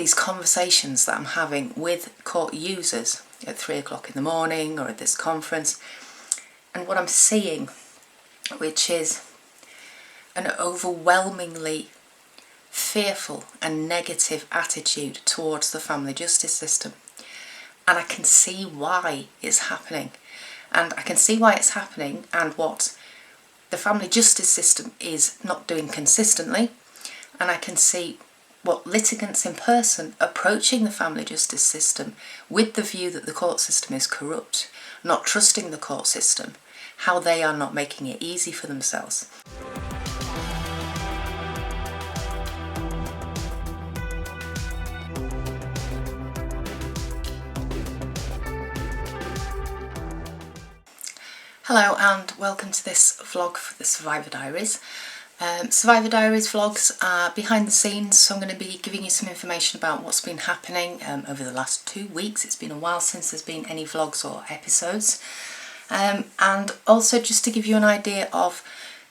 these conversations that I'm having with court users at 3 o'clock in the morning or at this conference, and what I'm seeing, which is an overwhelmingly fearful and negative attitude towards the family justice system. And I can see why it's happening. And I can see why it's happening and what the family justice system is not doing consistently. And I can see what litigants in person approaching the family justice system with the view that the court system is corrupt, not trusting the court system, how they are not making it easy for themselves. Hello and welcome to this vlog for the Survivor Diaries. Survivor Diaries vlogs are behind the scenes, so I'm going to be giving you some information about what's been happening over the last 2 weeks. It's been a while since there's been any vlogs or episodes. And also just to give you an idea of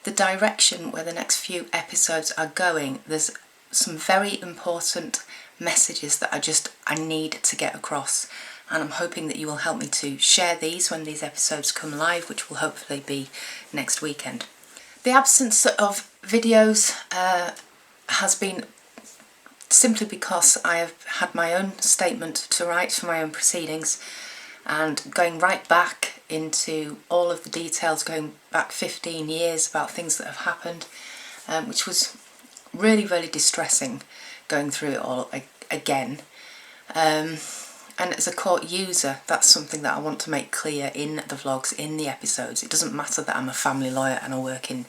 the direction where the next few episodes are going. There's some very important messages that I need to get across. And I'm hoping that you will help me to share these when these episodes come live, which will hopefully be next weekend. The absence of videos has been simply because I have had my own statement to write for my own proceedings, and going right back into all of the details, going back 15 years about things that have happened, which was really, really distressing going through it all again. And as a court user, that's something that I want to make clear in the vlogs, in the episodes. It doesn't matter that I'm a family lawyer and I work in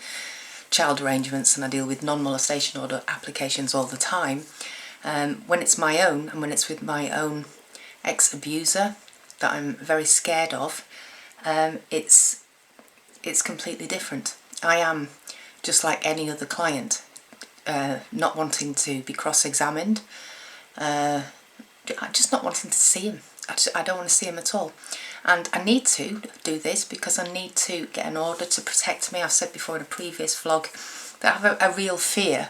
child arrangements and I deal with non-molestation order applications all the time. When it's my own, and when it's with my own ex-abuser that I'm very scared of, it's completely different. I am just like any other client, not wanting to be cross-examined, just not wanting to see him. I don't want to see him at all. And I need to do this because I need to get an order to protect me. I've said before in a previous vlog that I have a real fear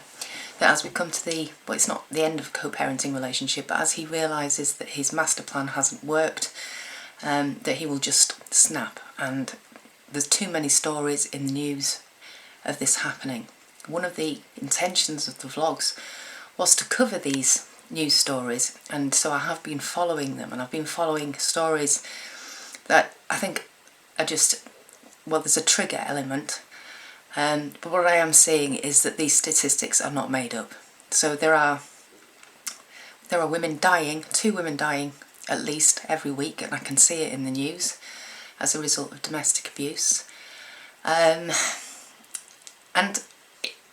that as we come to it's not the end of a co-parenting relationship, but as he realises that his master plan hasn't worked, that he will just snap. And there's too many stories in the news of this happening. One of the intentions of the vlogs was to cover these news stories, and so I have been following them, and I've been following stories that I think are just, well, there's a trigger element, but what I am seeing is that these statistics are not made up. So there are women dying, 2 women dying at least every week, and I can see it in the news as a result of domestic abuse, and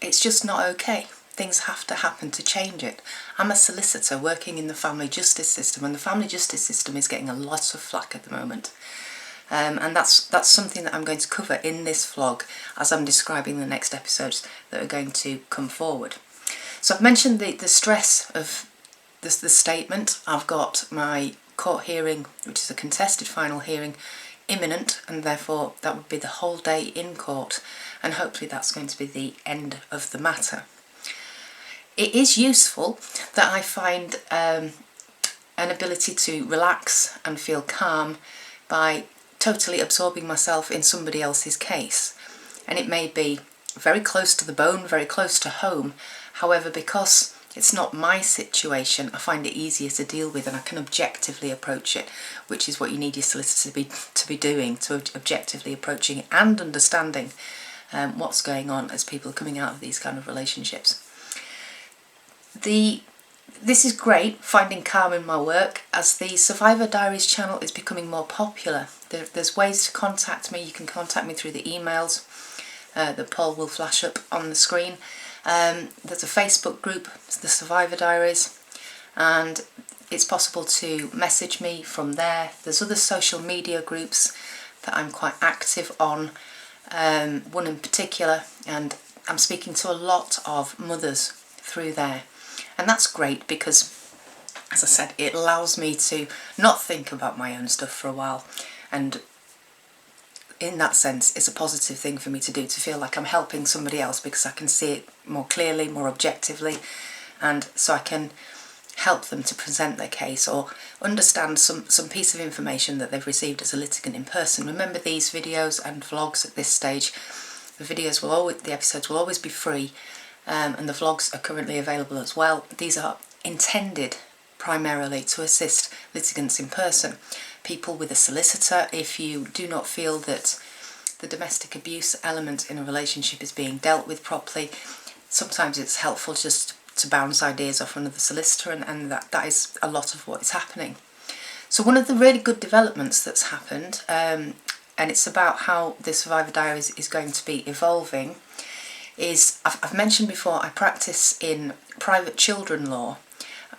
it's just not okay. Things have to happen to change it. I'm a solicitor working in the family justice system, and the family justice system is getting a lot of flack at the moment. And that's something that I'm going to cover in this vlog as I'm describing the next episodes that are going to come forward. So I've mentioned the stress of the statement. I've got my court hearing, which is a contested final hearing, imminent, and therefore that would be the whole day in court, and hopefully that's going to be the end of the matter. It is useful that I find an ability to relax and feel calm by totally absorbing myself in somebody else's case. And it may be very close to the bone, very close to home. However, because it's not my situation, I find it easier to deal with, and I can objectively approach it, which is what you need your solicitor to be doing, to objectively approaching it and understanding what's going on as people are coming out of these kind of relationships. This is great, finding calm in my work, as the Survivor Diaries channel is becoming more popular. There's ways to contact me. You can contact me through the emails that Paul will flash up on the screen. There's a Facebook group, the Survivor Diaries, and it's possible to message me from there. There's other social media groups that I'm quite active on, one in particular, and I'm speaking to a lot of mothers through there. And that's great because, as I said, it allows me to not think about my own stuff for a while, and in that sense it's a positive thing for me to do, to feel like I'm helping somebody else because I can see it more clearly, more objectively, and so I can help them to present their case or understand some piece of information that they've received as a litigant in person. Remember, these videos and vlogs at this stage, the episodes will always be free, and the vlogs are currently available as well. These are intended primarily to assist litigants in person, people with a solicitor. If you do not feel that the domestic abuse element in a relationship is being dealt with properly, sometimes it's helpful just to bounce ideas off another solicitor, and that is a lot of what is happening. So one of the really good developments that's happened, and it's about how the Survivor Diaries is going to be evolving, is I've mentioned before I practice in private children law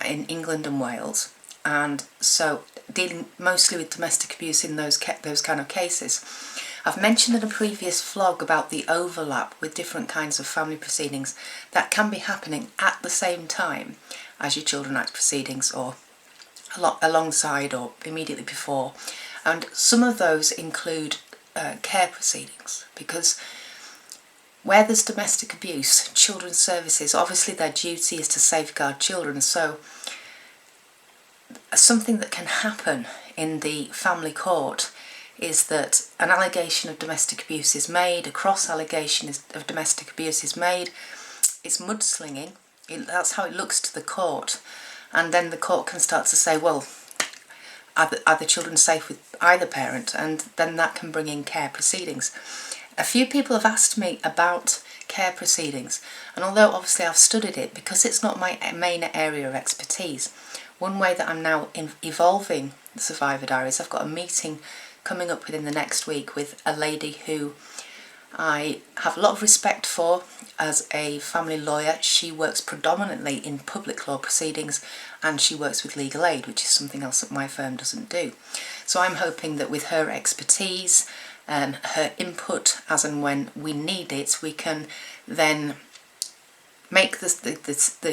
in England and Wales, and so dealing mostly with domestic abuse in those kind of cases. I've mentioned in a previous vlog about the overlap with different kinds of family proceedings that can be happening at the same time as your Children Act proceedings, or alongside or immediately before. And some of those include care proceedings, because where there's domestic abuse, children's services, obviously their duty is to safeguard children. So something that can happen in the family court is that an allegation of domestic abuse is made, a cross allegation of domestic abuse is made, it's mudslinging, that's how it looks to the court, and then the court can start to say, well, are the children safe with either parent, and then that can bring in care proceedings. A few people have asked me about care proceedings, and although obviously I've studied it, because it's not my main area of expertise, one way that I'm now evolving the Survivor Diaries, I've got a meeting coming up within the next week with a lady who I have a lot of respect for as a family lawyer. She works predominantly in public law proceedings, and she works with legal aid, which is something else that my firm doesn't do. So I'm hoping that with her expertise and her input as and when we need it, we can then make the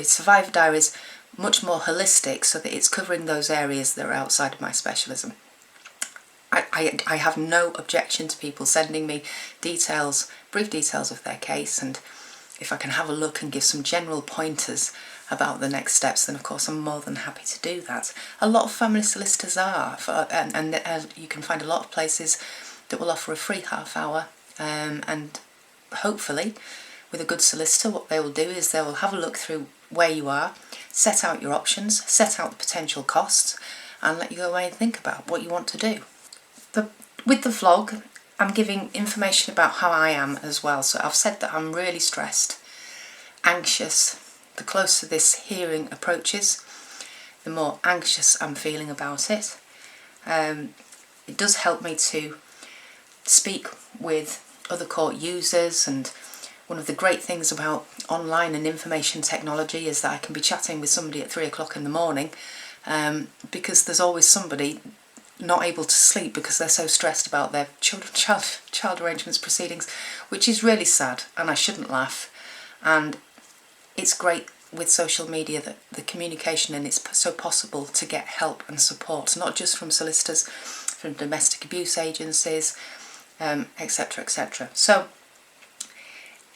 Survivor Diaries much more holistic, so that it's covering those areas that are outside of my specialism. I have no objection to people sending me brief details of their case, and if I can have a look and give some general pointers about the next steps, then of course I'm more than happy to do that. A lot of family solicitors are, and you can find a lot of places that will offer a free half hour, and hopefully with a good solicitor what they will do is they will have a look through where you are, set out your options, set out the potential costs, and let you go away and think about what you want to do. With the vlog, I'm giving information about how I am as well. So I've said that I'm really stressed, anxious. The closer this hearing approaches, the more anxious I'm feeling about it. It does help me to speak with other court users, and one of the great things about online and information technology is that I can be chatting with somebody at 3 o'clock in the morning, because there's always somebody not able to sleep because they're so stressed about their child arrangements proceedings, which is really sad, and I shouldn't laugh. And it's great with social media that the communication, and it's so possible to get help and support, not just from solicitors, from domestic abuse agencies, etc, etc. So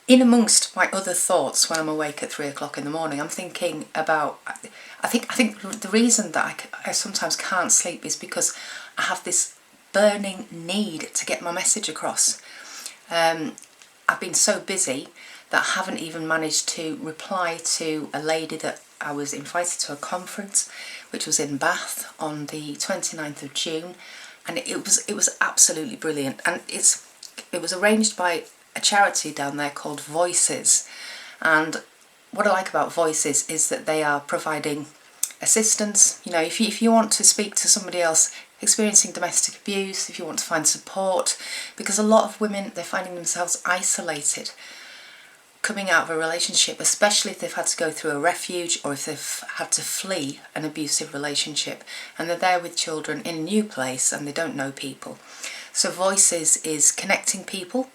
in amongst my other thoughts when I'm awake at 3 o'clock in the morning, I'm thinking about, I think the reason that I sometimes can't sleep is because I have this burning need to get my message across. I've been so busy that I haven't even managed to reply to a lady that I was invited to a conference, which was in Bath on the 29th of June, and it was absolutely brilliant. And it was arranged by a charity down there called Voices, and what I like about Voices is that they are providing assistance. You know, if you want to speak to somebody else experiencing domestic abuse, if you want to find support, because a lot of women, they're finding themselves isolated coming out of a relationship, especially if they've had to go through a refuge or if they've had to flee an abusive relationship, and they're there with children in a new place and they don't know people. So Voices is connecting people,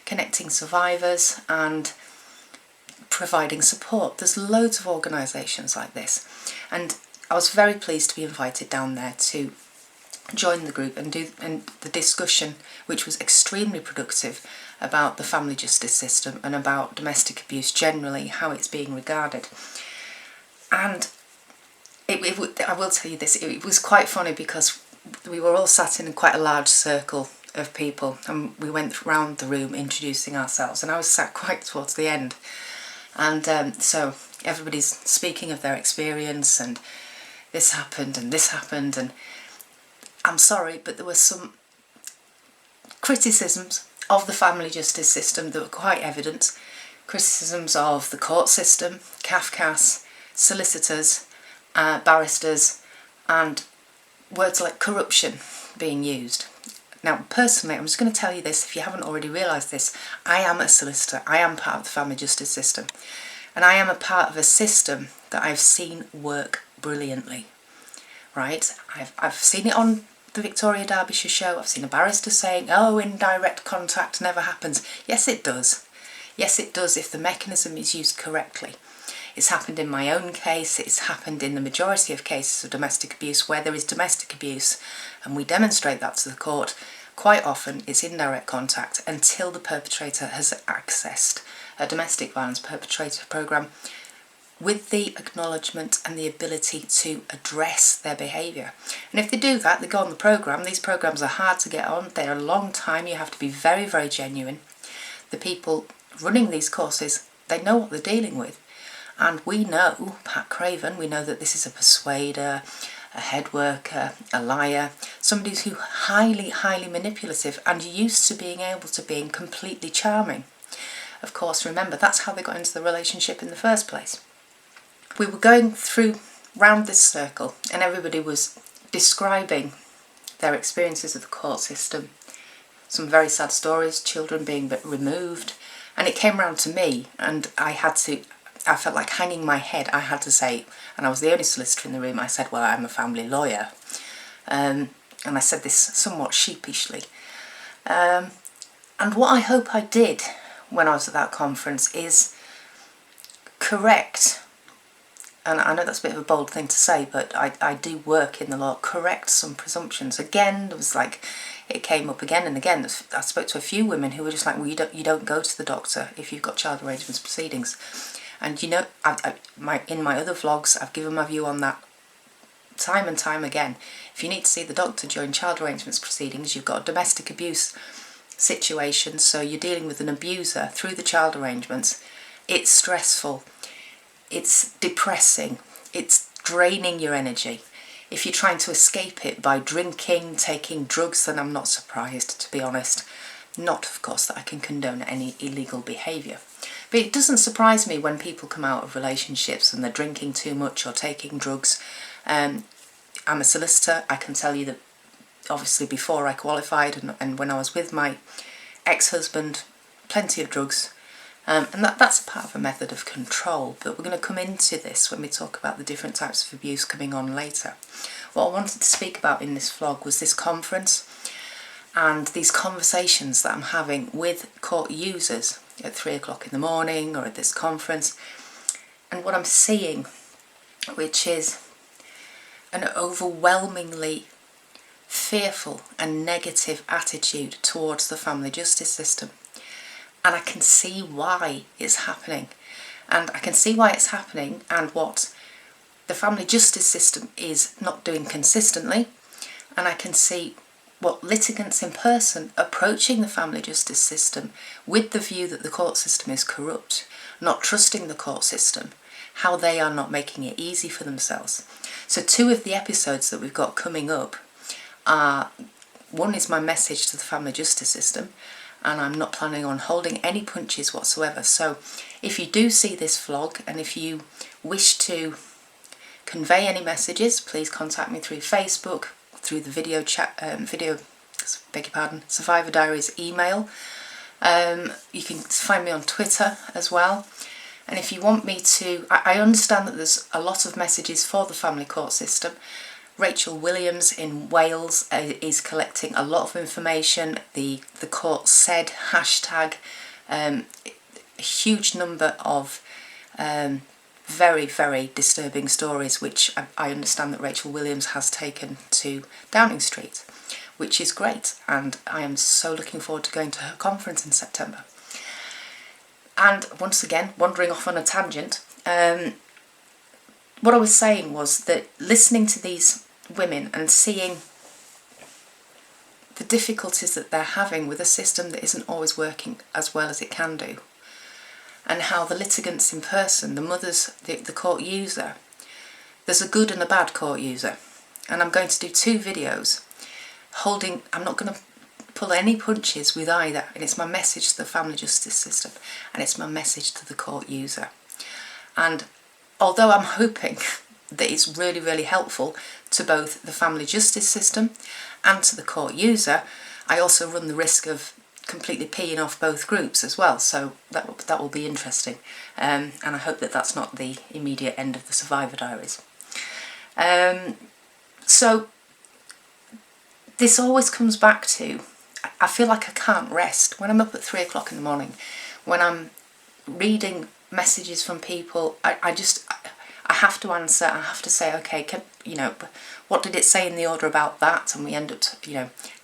connecting survivors, and providing support. There's loads of organisations like this, and I was very pleased to be invited down there to join the group and the discussion, which was extremely productive, about the family justice system and about domestic abuse generally, how it's being regarded. And I will tell you this, it was quite funny because we were all sat in quite a large circle of people, and we went round the room introducing ourselves, and I was sat quite towards the end, and so everybody's speaking of their experience, and this happened and this happened, and I'm sorry, but there were some criticisms of the family justice system that were quite evident. Criticisms of the court system, CAFCAS, solicitors, barristers, and words like corruption being used. Now, personally, I'm just going to tell you this, if you haven't already realised this, I am a solicitor. I am part of the family justice system. And I am a part of a system that I've seen work brilliantly, right? I've seen it on the Victoria Derbyshire show. I've seen a barrister saying, oh, indirect contact never happens. Yes, it does. Yes, it does if the mechanism is used correctly. It's happened in my own case. It's happened in the majority of cases of domestic abuse where there is domestic abuse, and we demonstrate that to the court. Quite often it's indirect contact until the perpetrator has accessed a domestic violence perpetrator programme with the acknowledgement and the ability to address their behaviour. And if they do that, they go on the programme. These programmes are hard to get on. They're a long time. You have to be very, very genuine. The people running these courses, they know what they're dealing with. And we know, Pat Craven, we know that this is a persuader, a head worker, a liar, somebody who's highly, highly manipulative and used to being able to being completely charming. Of course, remember, that's how they got into the relationship in the first place. We were going round this circle and everybody was describing their experiences of the court system. Some very sad stories, children being removed. And it came round to me and I felt like hanging my head. I had to say, and I was the only solicitor in the room, I said, well, I'm a family lawyer. And I said this somewhat sheepishly. And what I hope I did when I was at that conference is correct, and I know that's a bit of a bold thing to say, but I do work in the law, correct some presumptions. Again, there was like, it came up again and again. I spoke to a few women who were just like, well, you don't go to the doctor if you've got child arrangements proceedings. And you know, in my other vlogs, I've given my view on that time and time again. If you need to see the doctor during child arrangements proceedings, you've got a domestic abuse situation, so you're dealing with an abuser through the child arrangements. It's stressful, it's depressing, it's draining your energy. If you're trying to escape it by drinking, taking drugs, then I'm not surprised, to be honest. Not, of course, that I can condone any illegal behaviour. But it doesn't surprise me when people come out of relationships and they're drinking too much or taking drugs. I'm a solicitor. I can tell you that obviously before I qualified and when I was with my ex-husband, plenty of drugs. And that's a part of a method of control. But we're going to come into this when we talk about the different types of abuse coming on later. What I wanted to speak about in this vlog was this conference and these conversations that I'm having with court users at 3 o'clock in the morning or at this conference, and what I'm seeing, which is an overwhelmingly fearful and negative attitude towards the family justice system. And I can see why it's happening. And I can see why it's happening and what the family justice system is not doing consistently. And I can see what litigants in person approaching the family justice system with the view that the court system is corrupt, not trusting the court system, how they are not making it easy for themselves. So 2 of the episodes that we've got coming up are, one is my message to the family justice system, and I'm not planning on holding any punches whatsoever. So if you do see this vlog and if you wish to convey any messages, please contact me through Facebook, through the video chat, Survivor Diaries email. You can find me on Twitter as well. And if you want me to, I understand that there's a lot of messages for the family court system. Rachel Williams in Wales is collecting a lot of information. The court said hashtag, a huge number of very, very disturbing stories, which I understand that Rachel Williams has taken to Downing Street, which is great, and I am so looking forward to going to her conference in September. And once again, wandering off on a tangent, what I was saying was that listening to these women and seeing the difficulties that they're having with a system that isn't always working as well as it can do, and how the litigants in person, the mothers, the court user, there's a good and a bad court user. And I'm going to do 2 videos I'm not going to pull any punches with either, and it's my message to the family justice system and it's my message to the court user. And although I'm hoping that it's really, really helpful to both the family justice system and to the court user, I also run the risk of completely peeing off both groups as well, so that will be interesting, and I hope that that's not the immediate end of the Survivor Diaries. So this always comes back to, I feel like I can't rest when I'm up at 3 o'clock in the morning, when I'm reading messages from people. I have to answer. I have to say, okay, what did it say in the order about that? And we end up,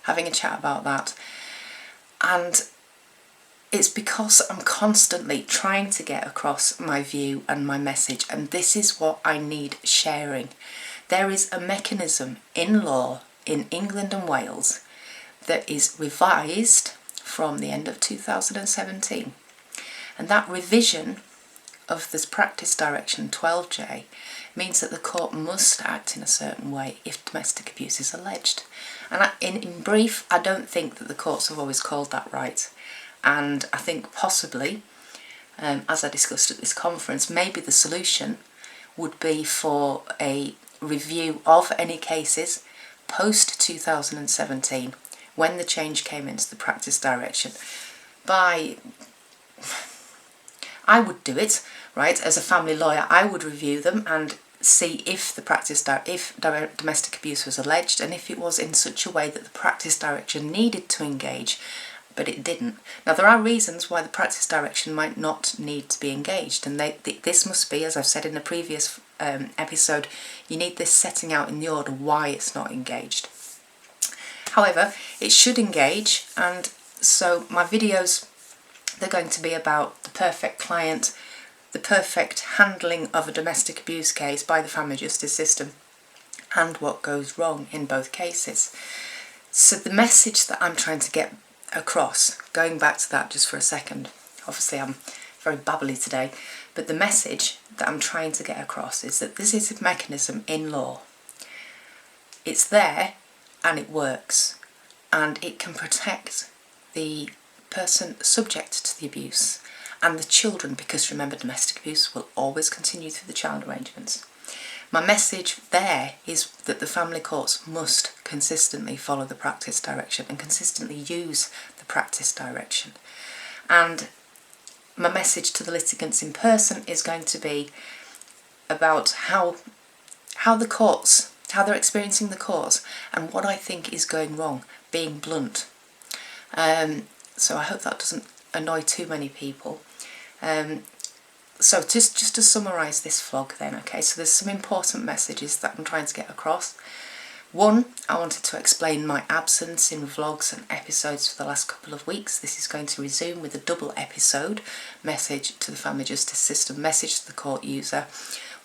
having a chat about that. And it's because I'm constantly trying to get across my view and my message, and this is what I need sharing. There is a mechanism in law in England and Wales that is revised from the end of 2017, and that revision of this practice direction 12J means that the court must act in a certain way if domestic abuse is alleged. And in brief, I don't think that the courts have always called that right, and I think possibly, as I discussed at this conference, maybe the solution would be for a review of any cases post 2017, when the change came into the practice direction. I would do it, right? As a family lawyer, I would review them and see if domestic abuse was alleged, and if it was in such a way that the practice direction needed to engage, but it didn't. Now, there are reasons why the practice direction might not need to be engaged, and this must be, as I've said in the previous episode, you need this setting out in the order why it's not engaged. However, it should engage, and so my videos, they're going to be about the perfect client, the perfect handling of a domestic abuse case by the family justice system, and what goes wrong in both cases. So the message that I'm trying to get across, going back to that just for a second, obviously I'm very babbly today, but the message that I'm trying to get across is that this is a mechanism in law. It's there and it works, and it can protect the person subject to the abuse and the children, because remember, domestic abuse will always continue through the child arrangements. My message there is that the family courts must consistently follow the practice direction and consistently use the practice direction. And my message to the litigants in person is going to be about how they're experiencing the courts, and what I think is going wrong, being blunt. So I hope that doesn't annoy too many people. So just to summarise this vlog then, okay, so there's some important messages that I'm trying to get across. One, I wanted to explain my absence in vlogs and episodes for the last couple of weeks. This is going to resume with a double episode: message to the family justice system, message to the court user,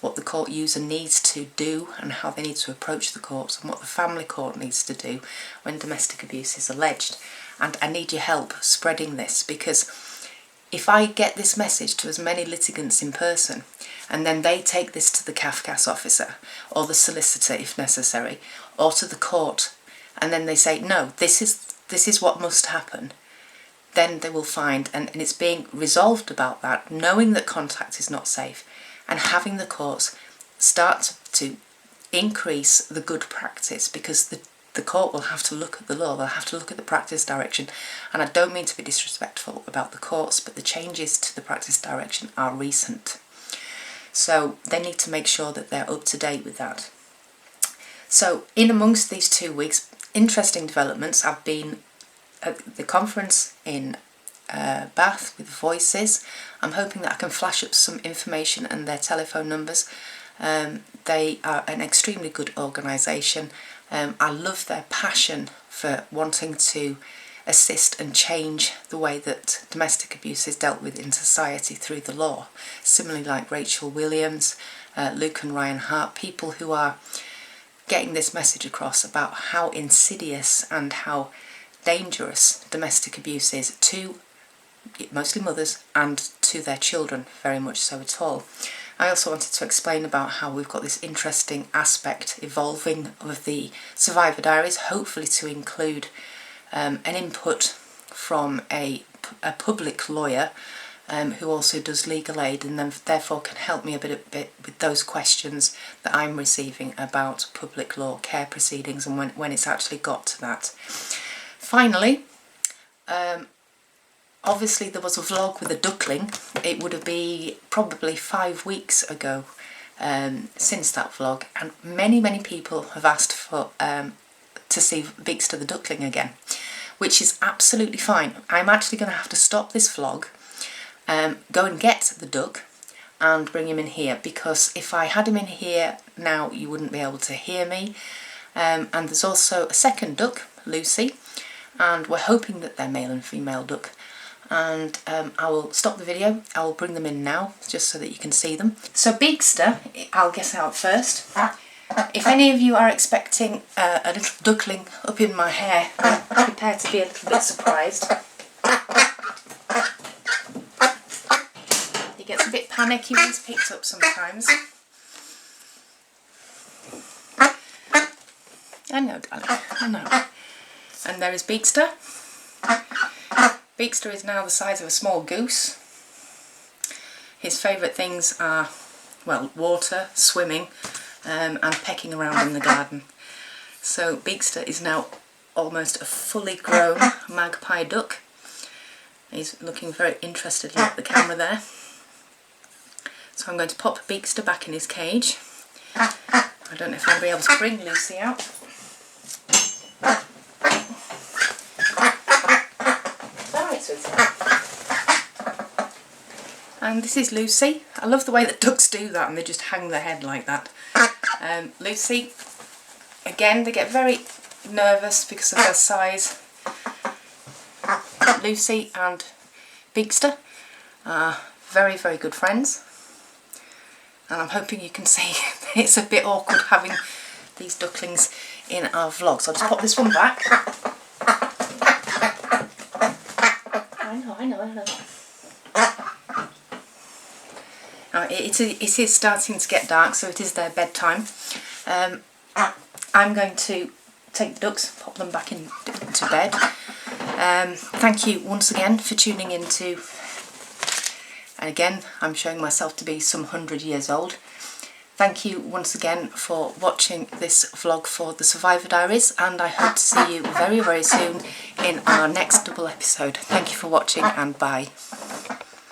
what the court user needs to do and how they need to approach the courts, and what the family court needs to do when domestic abuse is alleged. And I need your help spreading this, because if I get this message to as many litigants in person, and then they take this to the CAFCAS officer or the solicitor if necessary, or to the court, and then they say, no, this is what must happen, then they will find, and it's being resolved about that, knowing that contact is not safe, and having the courts start to increase the good practice, because the court will have to look at the law, they'll have to look at the practice direction. And I don't mean to be disrespectful about the courts, but the changes to the practice direction are recent. So they need to make sure that they're up to date with that. So in amongst these 2 weeks, interesting developments. I've been at the conference in Bath with Voices. I'm hoping that I can flash up some information and their telephone numbers. They are an extremely good organisation. I love their passion for wanting to assist and change the way that domestic abuse is dealt with in society through the law. Similarly, like Rachel Williams Luke and Ryan Hart, people who are getting this message across about how insidious and how dangerous domestic abuse is to mostly mothers and to their children, very much so at all. I also wanted to explain about how we've got this interesting aspect evolving of the Survivor Diaries, hopefully to include an input from a public lawyer who also does legal aid, and then therefore can help me a bit with those questions that I'm receiving about public law care proceedings and when it's actually got to that. Finally, obviously there was a vlog with a duckling. It would have been probably 5 weeks ago since that vlog, and many people have asked for to see Bigster the duckling again, which is absolutely fine. I'm actually going to have to stop this vlog, go and get the duck and bring him in here, because if I had him in here now you wouldn't be able to hear me. And there's also a second duck, Lucy, and we're hoping that they're male and female duck. And I will stop the video, I will bring them in now just so that you can see them. So Bigster, I'll get out first. If any of you are expecting a little duckling up in my hair, prepare to be a little bit surprised. He gets a bit panicky when he's picked up sometimes. I know, darling, I know. And there is Bigster. Bigster is now the size of a small goose. His favourite things are, well, water, swimming, and pecking around in the garden. So Bigster is now almost a fully grown magpie duck. He's looking very interestedly at the camera there. So I'm going to pop Bigster back in his cage. I don't know if I'll be able to bring Lucy out. And this is Lucy. I love the way that ducks do that, and they just hang their head like that. Lucy, again, they get very nervous because of their size. Lucy and Bigster are very good friends, and I'm hoping you can see it's a bit awkward having these ducklings in our vlog. So I'll just pop this one back. I know. It is starting to get dark, so it is their bedtime. I'm going to take the ducks, pop them back into bed. Thank you once again for tuning into, and again I'm showing myself to be some 100 years old. Thank you once again for watching this vlog for the Survivor Diaries, and I hope to see you very soon in our next double episode. Thank you for watching, and bye.